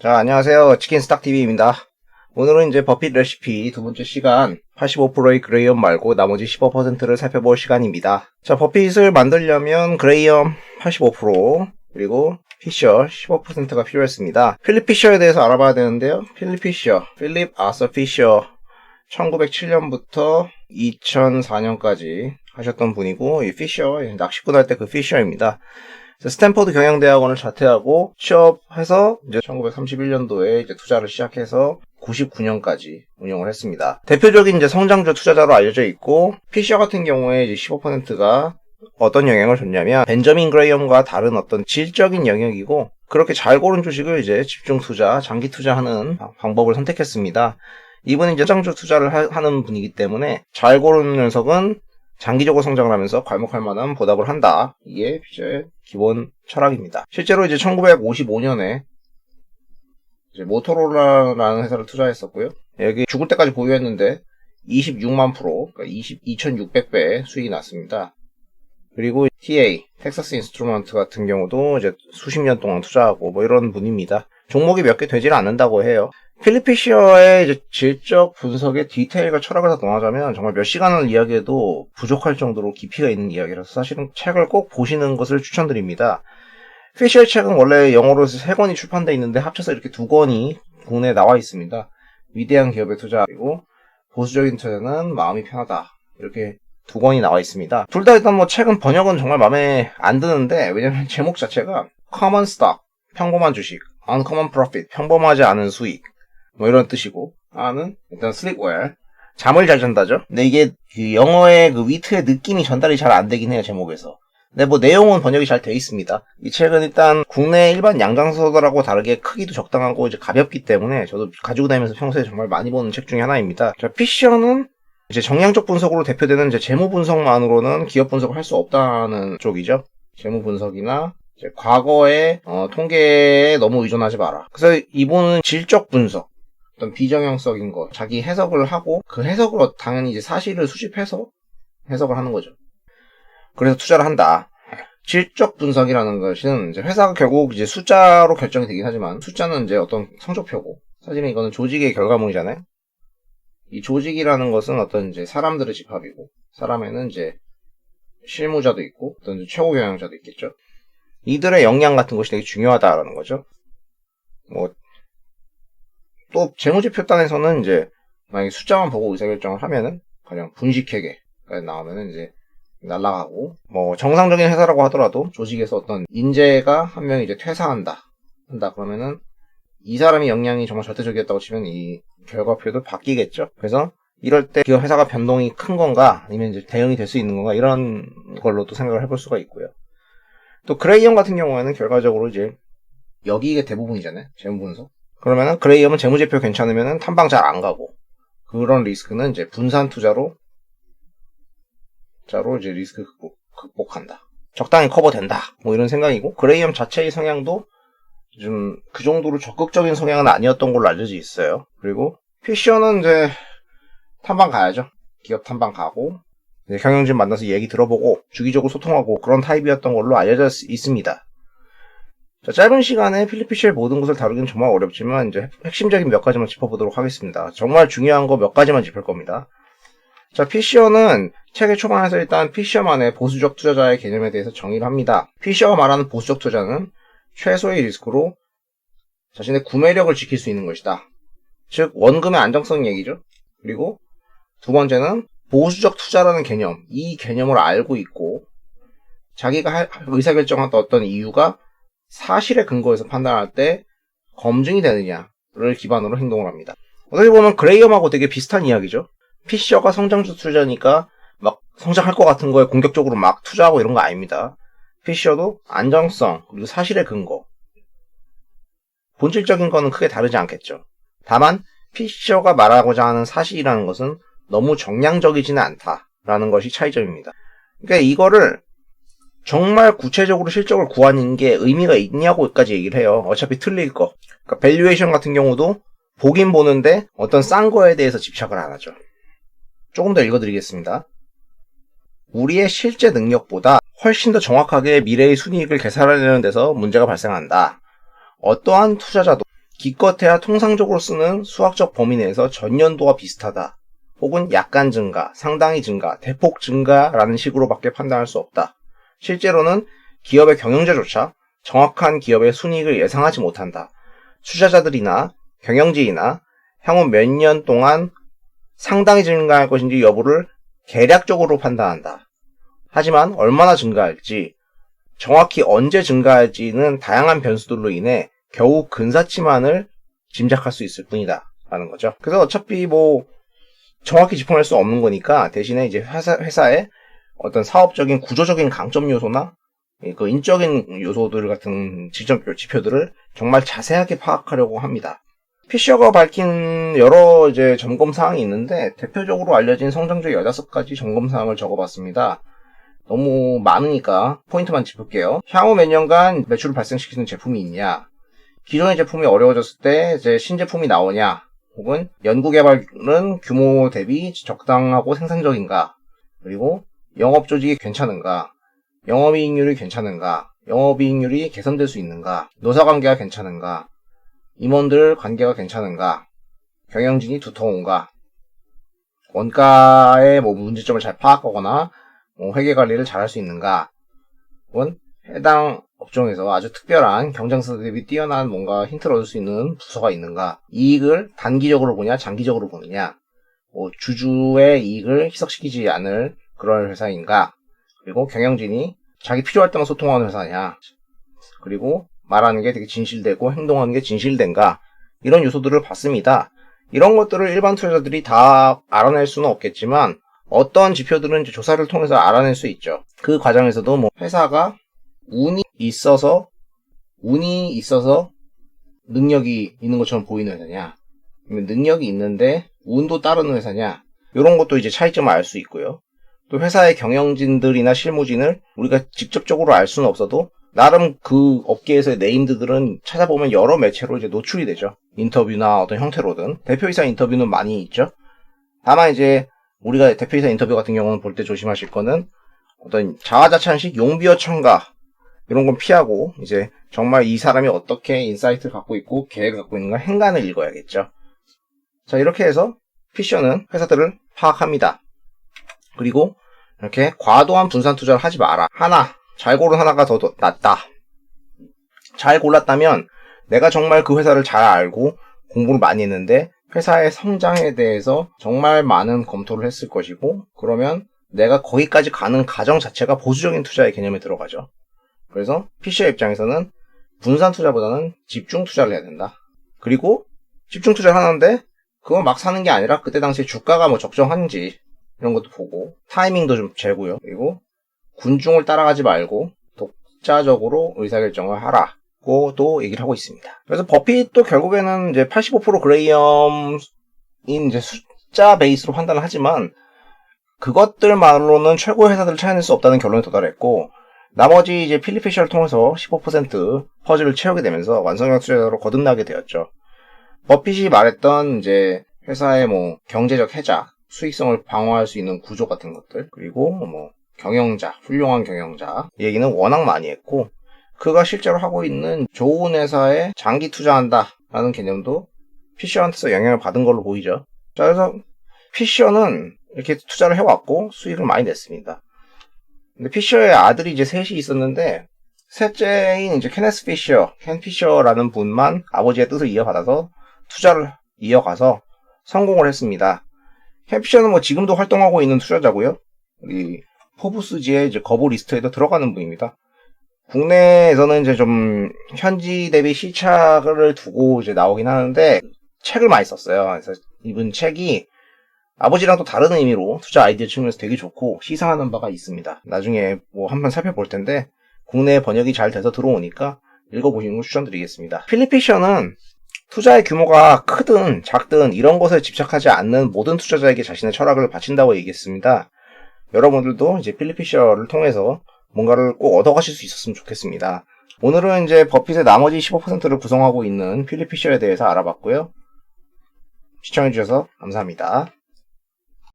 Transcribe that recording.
자, 안녕하세요. 치킨스탁TV입니다. 오늘은 이제 버핏 레시피 두 번째 시간 85%의 그레이엄 말고 나머지 15%를 살펴볼 시간입니다. 자, 버핏을 만들려면 그레이엄 85% 그리고 피셔 15%가 필요했습니다. 필립 피셔에 대해서 알아봐야 되는데요. 필립 아서 피셔 1907년부터 2004년까지 하셨던 분이고, 이 피셔, 낚시꾼 할 때 그 피셔입니다. 스탠퍼드 경영대학원을 자퇴하고 취업해서 이제 1931년도에 이제 투자를 시작해서 99년까지 운영을 했습니다. 대표적인 이제 성장주 투자자로 알려져 있고, 피셔 같은 경우에 이제 15%가 어떤 영향을 줬냐면 벤저민 그레이엄과 다른 어떤 질적인 영역이고, 그렇게 잘 고른 주식을 이제 집중 투자, 장기 투자하는 방법을 선택했습니다. 이분은 이제 성장주 투자를 하는 분이기 때문에 잘 고른 녀석은 장기적으로 성장을 하면서 괄목할 만한 보답을 한다. 이게 피셔의 기본 철학입니다. 실제로 이제 1955년에 이제 모토로라라는 회사를 투자했었고요. 여기 죽을 때까지 보유했는데 26만 프로, 그러니까 22,600배 수익이 났습니다. 그리고 텍사스 인스트루먼트 같은 경우도 이제 수십 년 동안 투자하고 뭐 이런 분입니다. 종목이 몇 개 되지는 않는다고 해요. 필립 피셔의 이제 질적 분석의 디테일과 철학을 다 넣어자면 정말 몇 시간을 이야기해도 부족할 정도로 깊이가 있는 이야기라서 사실은 책을 꼭 보시는 것을 추천드립니다. 피셔의 책은 원래 영어로 3권이 출판되어 있는데 합쳐서 이렇게 2권이 국내에 나와 있습니다. 위대한 기업의 투자, 그리고 보수적인 투자는 마음이 편하다. 이렇게 2권이 나와 있습니다. 둘 다 일단 뭐 책은 번역은 정말 마음에 안 드는데, 왜냐면 제목 자체가 common stock, 평범한 주식, uncommon profit, 평범하지 않은 수익, 뭐 이런 뜻이고, 일단 sleep well, 잠을 잘 잔다죠. 근데 이게 그 영어의 그 위트의 느낌이 전달이 잘 안 되긴 해요, 제목에서. 근데 뭐 내용은 번역이 잘 돼 있습니다. 이 책은 일단 국내 일반 양장서들하고 다르게 크기도 적당하고 이제 가볍기 때문에 저도 가지고 다니면서 평소에 정말 많이 보는 책 중에 하나입니다. 자, 피셔는 이제 정량적 분석으로 대표되는 이제 재무 분석만으로는 기업 분석을 할 수 없다는 쪽이죠. 재무 분석이나 이제 과거의 통계에 너무 의존하지 마라. 그래서 이분은 질적 분석, 어떤 비정형적인 거, 자기 해석을 하고 그 해석으로 당연히 이제 사실을 수집해서 해석을 하는 거죠. 그래서 투자를 한다. 질적 분석이라는 것은 이제 회사가 결국 이제 숫자로 결정이 되긴 하지만, 숫자는 이제 어떤 성적표고, 사실은 이거는 조직의 결과물이잖아요. 이 조직이라는 것은 어떤 이제 사람들의 집합이고, 사람에는 이제 실무자도 있고 어떤 최고 경영자도 있겠죠. 이들의 역량 같은 것이 되게 중요하다라는 거죠. 또 재무지표 단에서는 이제 만약에 숫자만 보고 의사결정을 하면은 가령 분식회계까지 나오면은 이제 날아가고, 뭐 정상적인 회사라고 하더라도 조직에서 어떤 인재가 한 명이 이제 퇴사한다 그러면은 이 사람이 역량이 정말 절대적이었다고 치면 이 결과표도 바뀌겠죠. 그래서 이럴 때 그 회사가 변동이 큰 건가, 아니면 이제 대응이 될 수 있는 건가, 이런 걸로도 생각을 해볼 수가 있고요. 또 그레이엄 같은 경우에는 결과적으로 이제 여기가 대부분이잖아요, 재무분석. 그러면은 그레이엄은 재무제표 괜찮으면은 탐방 잘 안 가고, 그런 리스크는 이제 분산 투자로 이제 리스크 극복한다. 적당히 커버된다. 뭐 이런 생각이고, 그레이엄 자체의 성향도 좀 그 정도로 적극적인 성향은 아니었던 걸로 알려져 있어요. 그리고 피셔는 이제 탐방 가야죠. 기업 탐방 가고, 이제 경영진 만나서 얘기 들어보고 주기적으로 소통하고 그런 타입이었던 걸로 알려져 있습니다. 자, 짧은 시간에 필립 피셔의 모든 것을 다루기는 정말 어렵지만 이제 핵심적인 몇 가지만 짚어보도록 하겠습니다. 정말 중요한 거 몇 가지만 짚을 겁니다. 자, 피셔는 책의 초반에서 일단 피셔만의 보수적 투자자의 개념에 대해서 정의를 합니다. 피셔가 말하는 보수적 투자는 최소의 리스크로 자신의 구매력을 지킬 수 있는 것이다. 즉, 원금의 안정성 얘기죠. 그리고 두 번째는 보수적 투자라는 개념, 이 개념을 알고 있고 자기가 의사결정한 어떤 이유가 사실에 근거해서 판단할 때 검증이 되느냐를 기반으로 행동을 합니다. 어떻게 보면 그레이엄하고 되게 비슷한 이야기죠. 피셔가 성장주 투자니까 막 성장할 것 같은 거에 공격적으로 막 투자하고 이런 거 아닙니다. 피셔도 안정성, 그리고 사실의 근거, 본질적인 거는 크게 다르지 않겠죠. 다만 피셔가 말하고자 하는 사실이라는 것은 너무 정량적이지는 않다라는 것이 차이점입니다. 그러니까 이거를 정말 구체적으로 실적을 구하는 게 의미가 있냐고까지 얘기를 해요. 어차피 틀릴 거. 그러니까 밸류에이션 같은 경우도 보긴 보는데 어떤 싼 거에 대해서 집착을 안 하죠. 조금 더 읽어드리겠습니다. 우리의 실제 능력보다 훨씬 더 정확하게 미래의 순이익을 계산하려는 데서 문제가 발생한다. 어떠한 투자자도 기껏해야 통상적으로 쓰는 수학적 범위 내에서 전년도와 비슷하다. 혹은 약간 증가, 상당히 증가, 대폭 증가라는 식으로밖에 판단할 수 없다. 실제로는 기업의 경영자조차 정확한 기업의 순이익을 예상하지 못한다. 투자자들이나 경영진이나 향후 몇 년 동안 상당히 증가할 것인지 여부를 계략적으로 판단한다. 하지만 얼마나 증가할지, 정확히 언제 증가할지는 다양한 변수들로 인해 겨우 근사치만을 짐작할 수 있을 뿐이다 라는 거죠. 그래서 어차피 정확히 짚어낼 수 없는 거니까 대신에 이제 회사의 어떤 사업적인 구조적인 강점 요소나 그 인적인 요소들 같은 지표들을 정말 자세하게 파악하려고 합니다. 피셔가 밝힌 여러 이제 점검 사항이 있는데 대표적으로 알려진 성장적 15가지 점검 사항을 적어봤습니다. 너무 많으니까 포인트만 짚을게요. 향후 몇 년간 매출을 발생시키는 제품이 있냐, 기존의 제품이 어려워졌을 때 이제 신제품이 나오냐, 혹은 연구개발은 규모 대비 적당하고 생산적인가, 그리고 영업조직이 괜찮은가, 영업이익률이 괜찮은가, 영업이익률이 개선될 수 있는가, 노사관계가 괜찮은가, 임원들 관계가 괜찮은가, 경영진이 두터운가, 원가의 문제점을 잘 파악하거나 회계관리를 잘 할 수 있는가, 혹은 해당 업종에서 아주 특별한 경쟁사 대비 뛰어난 뭔가 힌트를 얻을 수 있는 부서가 있는가, 이익을 단기적으로 보냐 장기적으로 보느냐, 주주의 이익을 희석시키지 않을 그런 회사인가, 그리고 경영진이 자기 필요할 때만 소통하는 회사냐, 그리고 말하는 게 되게 진실되고 행동하는 게 진실된가, 이런 요소들을 봤습니다. 이런 것들을 일반 투자자들이 다 알아낼 수는 없겠지만 어떤 지표들은 이제 조사를 통해서 알아낼 수 있죠. 그 과정에서도 회사가 운이 있어서 능력이 있는 것처럼 보이는 회사냐, 아니면 능력이 있는데 운도 따르는 회사냐, 이런 것도 이제 차이점을 알 수 있고요. 또 회사의 경영진들이나 실무진을 우리가 직접적으로 알 수는 없어도 나름 그 업계에서의 네임드들은 찾아보면 여러 매체로 이제 노출이 되죠. 인터뷰나 어떤 형태로든. 대표이사 인터뷰는 많이 있죠. 다만 이제 우리가 대표이사 인터뷰 같은 경우는 볼 때 조심하실 거는 어떤 자화자찬식 용비어 첨가 이런 건 피하고 이제 정말 이 사람이 어떻게 인사이트를 갖고 있고 계획을 갖고 있는가 행간을 읽어야겠죠. 자, 이렇게 해서 피셔는 회사들을 파악합니다. 그리고 이렇게 과도한 분산 투자를 하지 마라. 잘 고른 하나가 더 낫다. 잘 골랐다면 내가 정말 그 회사를 잘 알고 공부를 많이 했는데 회사의 성장에 대해서 정말 많은 검토를 했을 것이고, 그러면 내가 거기까지 가는 과정 자체가 보수적인 투자의 개념에 들어가죠. 그래서 피셔 입장에서는 분산 투자보다는 집중 투자를 해야 된다. 그리고 집중 투자를 하는데 그건 막 사는 게 아니라 그때 당시에 주가가 적정한지 이런 것도 보고 타이밍도 좀 재고요. 그리고 군중을 따라가지 말고 독자적으로 의사결정을 하라고도 얘기를 하고 있습니다. 그래서 버핏도 결국에는 이제 85% 그레이엄인 이제 숫자 베이스로 판단을 하지만 그것들만으로는 최고의 회사들을 찾아낼 수 없다는 결론에 도달했고, 나머지 이제 필립 피셔를 통해서 15% 퍼즐을 채우게 되면서 완성형 투자자로 거듭나게 되었죠. 버핏이 말했던 이제 회사의 경제적 해자, 수익성을 방어할 수 있는 구조 같은 것들, 그리고 경영자, 훌륭한 경영자 얘기는 워낙 많이 했고, 그가 실제로 하고 있는 좋은 회사에 장기 투자한다 라는 개념도 피셔한테서 영향을 받은 걸로 보이죠. 자, 그래서 피셔는 이렇게 투자를 해왔고 수익을 많이 냈습니다. 근데 피셔의 아들이 이제 셋이 있었는데, 셋째인 이제 켄 피셔라는 분만 아버지의 뜻을 이어받아서 투자를 이어가서 성공을 했습니다. 켄 피셔는 지금도 활동하고 있는 투자자고요. 이 포브스지의 이제 거부 리스트에도 들어가는 분입니다. 국내에서는 이제 좀 현지 대비 시차를 두고 이제 나오긴 하는데 책을 많이 썼어요. 그래서 이분 책이 아버지랑 또 다른 의미로 투자 아이디어 측면에서 되게 좋고 시사하는 바가 있습니다. 나중에 한번 살펴볼 텐데 국내에 번역이 잘 돼서 들어오니까 읽어보시는 걸 추천드리겠습니다. 필립 피셔는 투자의 규모가 크든 작든 이런 것에 집착하지 않는 모든 투자자에게 자신의 철학을 바친다고 얘기했습니다. 여러분들도 이제 필립 피셔를 통해서 뭔가를 꼭 얻어가실 수 있었으면 좋겠습니다. 오늘은 이제 버핏의 나머지 15%를 구성하고 있는 필립 피셔에 대해서 알아봤고요. 시청해주셔서 감사합니다.